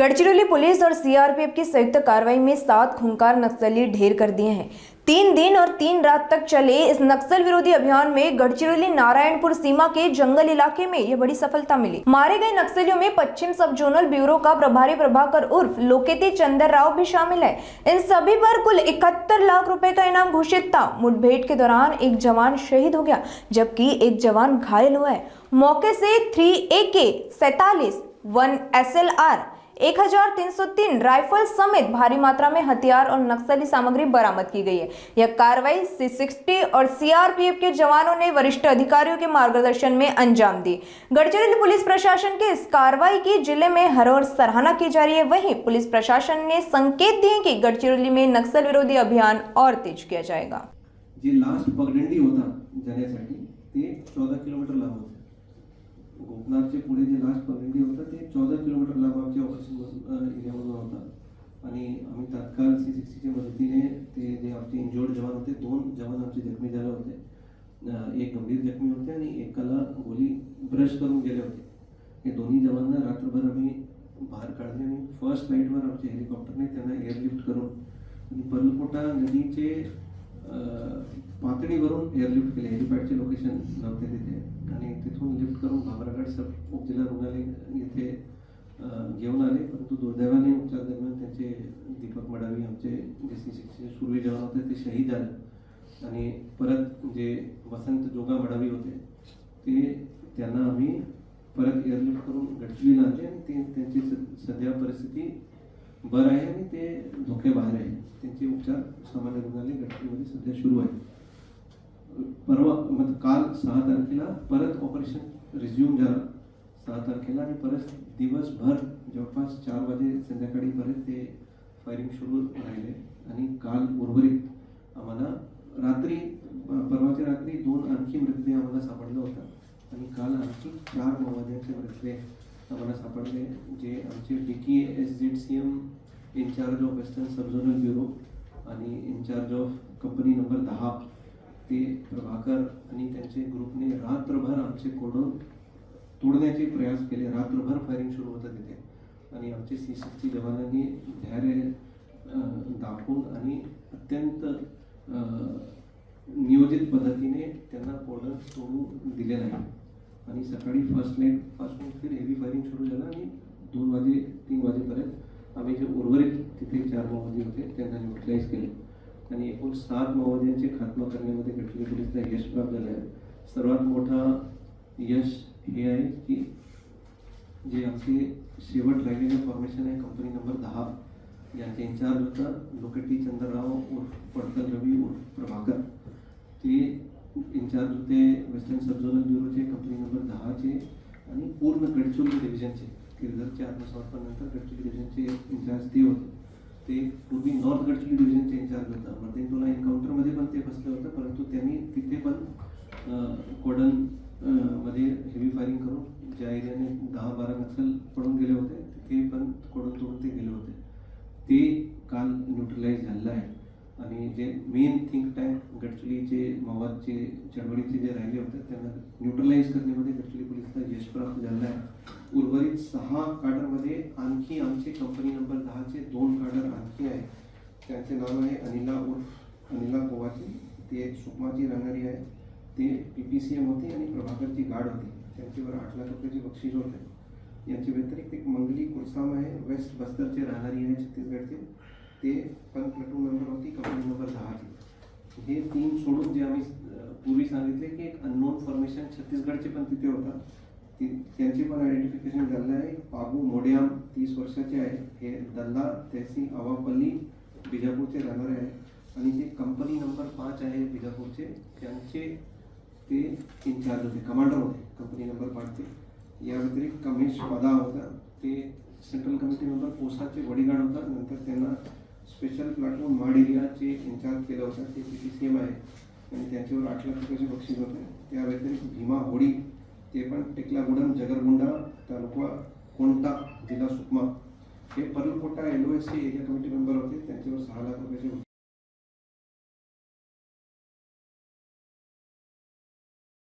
Gadchiroli police और CRPF की संयुक्त कार्रवाई में 7 खूंखार नक्सली ढेर कर दिए हैं। 3 दिन और 3 रात तक चले इस नक्सल विरोधी अभियान में गढ़चिरौली नारायणपुर सीमा के जंगल इलाके में यह बड़ी सफलता मिली। मारे गए नक्सलियों में पश्चिम सब जोनल ब्यूरो का प्रभारी प्रभाकर उर्फ लोकेती चंदर राव भी शामिल है। इन सभी पर कुल 71 लाख रुपए का इनाम घोषित था। मुठभेड़ के दौरान एक जवान शहीद हो गया जबकि एक जवान घायल हुआ है। मौके से 3 AK-47 1 SLR 1303 राइफल समेत भारी मात्रा में हथियार और नक्सली सामग्री बरामद की गई है। यह कार्रवाई C60 और सीआरपीएफ के जवानों ने वरिष्ठ अधिकारियों के मार्गदर्शन में अंजाम दी। गढ़चिरौली पुलिस प्रशासन के इस कार्रवाई की जिले में हर ओर सराहना की जा रही है। वहीं पुलिस प्रशासन ने संकेत दिए कि गढ़चिरौली में नक्सल विरोधी अभियान और तेज किया जाएगा। जे लास्ट पगडंडी होता जाण्यासाठी ते 14 किलोमीटर लांब होते। गोपनाथचे पुढे जे लास्ट पगडंडी होता ते 14 किलोमीटर लांब आमच्या ऑपरेशन एरियामधून होता आणि आम्ही तात्काळ C60च्या मदतीने ते जे आमचे इंजर्ड जवान होते, 2 जवान आमचे जखमी झाले होते, एक गंभीर जखमी होते आणि एकाला गोली ब्रश करून गेले होते। हे दोन्ही जवानांना रात्रभर आम्ही बाहेर काढले आणि फर्स्ट नाईटवर आमच्या हेलिकॉप्टरने त्यांना एअरलिफ्ट करून आणि पर्लकोटा नदीचे पातळीवरून एअरलिफ्ट केले। हेलिपॅडचे लोकेशन नव्हते तिथे आणि तिथून लिफ्ट करून भामरागड सब उपजिल्हा रुग्णालय येथे घेऊन आले। परंतु दुर्दैवाने उपचार दरम्यान त्यांचे दीपक मडावी आमचे जे C60चे सुरवी जवान होते ते शहीद झाले आणि परत जे वसंत जोगा मडावी होते ते त्यांना आम्ही परत एअरलिफ्ट करून गडचिरोलीला आणले आणि त्यांची सध्या परिस्थिती बरं आहे आणि ते धोक्याबाहेर आहे। त्यांचे उपचार सामान्य रुग्णालय गडचिरोलीमध्ये सध्या सुरू आहे। परवा मतलब काल 6 तारखेला परत ऑपरेशन रिझ्यूम झालं 6 तारखेला आणि परत दिवसभर जवळपास 4 वाजे संध्याकाळी परत ते फायरिंग सुरू राहिले आणि काल उर्वरित आम्हाला रात्री परवाच्या रात्री 2 आणखी मृतदेह आम्हाला सापडला होता आणि काल आणखी 4 माओवाद्यांचे मृतदेह आम्हाला सापडले जे आमचे DK SZCM in-charge of western sub zonal bureau आणि इन्चार्ज ऑफ कंपनी नंबर 10 ते प्रभाकर आणि त्यांचे ग्रुपने रात्रभर आमचे कोडोन तोडण्याचे प्रयास केले। रात्रभर फायरिंग सुरू होतं तिथे आणि आमचे C60 जवानांनी धैर्य दाखवून आणि अत्यंत नियोजित पद्धतीने त्यांना कोडोन तोडू दिले नाही आणि सकाळी फर्स्ट नाईट पासून फिर हेवी फायरिंग सुरू झालं आणि 2 वाजे 3 वाजेपर्यंत आम्ही जे उर्वरित तिथे 4 माओवादी होते त्यांना न्यूट्रलाइज केले आणि एकूण 7 माओवाद्यांचे खात्मा करण्यामध्ये गडचिरोली पोलिसला यश प्राप्त झालं आहे। सर्वात मोठा यश हे आहे की जे आमचे शेवट राहिलेले फॉर्मेशन आहे कंपनी नंबर 10 यांचे इन्चार्ज होता लोकेटी चंद्रराव उर्फ पडतल रवी उर्फ प्रभाकर, ते इन्चार्ज होते western sub zonal ब्युरोचे company number 10चे आणि पूर्ण गडचिरोली डिव्हिजनचे किरदरच्या आत्मसमर्पणानंतर गडचिरोली डिव्हिजनचे इन्चार्ज ते होते। ते पूर्वी नॉर्थ गडचिरोली डिव्हिजनचे इन्चार्ज होता। मर्देनटोला एन्काउंटरमध्ये पण ते फसले होते परंतु त्यांनी तिथे पण कोडन मध्ये हेवी फायरिंग करून ज्या एरियाने 10-12 नक्सल पडून गेले होते तिथे पण कोडन तोडून ते गेले होते ते काल न्यूट्रलाइज झालेलं आहे आणि जे मेन थिंक टँक गडचिरोलीचे माओवादचे चळवळीचे जे राहिले होते त्यांना न्यूट्रलाइज करण्यामध्ये गडचिरोली पोलिसला यश प्राप्त झालं आहे। उर्वरित 6 काडरमध्ये आणखी आमचे कंपनी नंबर 10चे 2 काडर आणखी आहे। त्यांचे नाव आहे अनिला कोवाची, ते सुकमाची राहणारी आहे, ते PPCM होते आणि प्रभाकरची गार्ड होती, त्यांच्यावर 8 लाख रुपयाची बक्षीस होते। यांच्या व्यतिरिक्त एक मंगली कुरसाम आहे, वेस्ट बस्तरचे राहणारी आहे छत्तीसगडचे, ते पण प्लटून मेंबर होती कंपनी नंबर 10ची। हे 3 सोडून जे आम्ही पूर्वी सांगितले की एक अननोन फॉर्मेशन छत्तीसगडचे पण तिथे होता त्यांचे पण आयडेंटिफिकेशन झालं आहे। पाबू मोडियाम 30 वर्षाचे आहे, हे दल्ला तहसील अवापल्ली बिजापूरचे राहणारे आहे आणि ते कंपनी नंबर 5 आहे बिजापूरचे, त्यांचे ते इन्चार्ज होते, कमांडर होते कंपनी नंबर 5चे। या व्यतिरिक्त कमेश पदा होता, ते सेंट्रल कमिटी नंबर पोसाचे बॉडीगार्ड होता, नंतर त्यांना स्पेशल प्लाटून माड एरियाचे इन्चार्ज केलं होतं, ते PPCM आहे आणि त्यांच्यावर 8 लाख रुपयाचे बक्षीस होते। त्या व्यतिरिक्त भीमा होडी, ते पण टेकलागुडम जगरगुंडा तालुका कोंटा जिल्हा सुकमा, हे पर्लकोटा LOS चे एरिया कमिटी मेंबर होते, त्यांच्यावर 6 लाख रुपयाचे